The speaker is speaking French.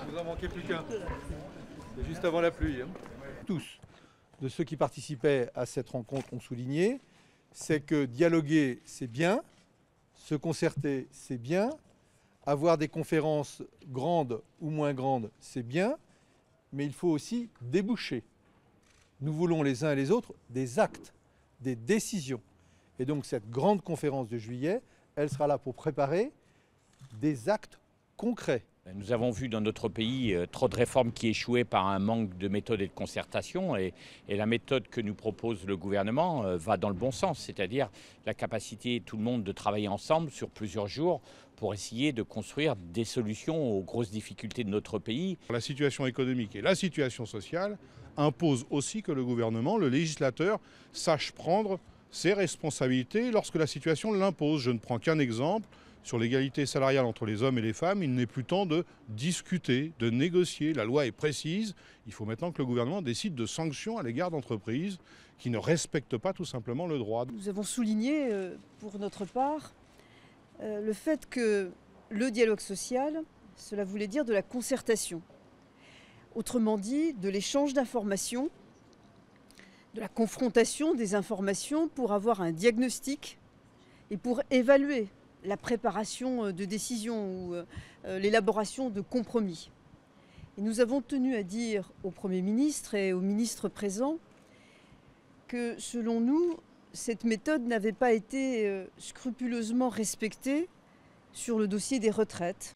Il vous en manquait plus qu'un. C'est juste avant la pluie. Tous de ceux qui participaient à cette rencontre ont souligné, c'est que dialoguer, c'est bien, se concerter, c'est bien, avoir des conférences grandes ou moins grandes, c'est bien, mais il faut aussi déboucher. Nous voulons les uns et les autres des actes, des décisions. Et donc cette grande conférence de juillet, elle sera là pour préparer des actes concrets. Nous avons vu dans notre pays trop de réformes qui échouaient par un manque de méthode et de concertation. Et la méthode que nous propose le gouvernement va dans le bon sens, c'est-à-dire la capacité de tout le monde de travailler ensemble sur plusieurs jours pour essayer de construire des solutions aux grosses difficultés de notre pays. La situation économique et la situation sociale imposent aussi que le gouvernement, le législateur, sache prendre ses responsabilités lorsque la situation l'impose. Je ne prends qu'un exemple. Sur l'égalité salariale entre les hommes et les femmes, il n'est plus temps de discuter, de négocier. La loi est précise. Il faut maintenant que le gouvernement décide de sanctions à l'égard d'entreprises qui ne respectent pas tout simplement le droit. Nous avons souligné, pour notre part, le fait que le dialogue social, cela voulait dire de la concertation. Autrement dit, de l'échange d'informations, de la confrontation des informations pour avoir un diagnostic et pour évaluer la préparation de décisions ou l'élaboration de compromis. Et nous avons tenu à dire au Premier ministre et aux ministres présents que, selon nous, cette méthode n'avait pas été scrupuleusement respectée sur le dossier des retraites.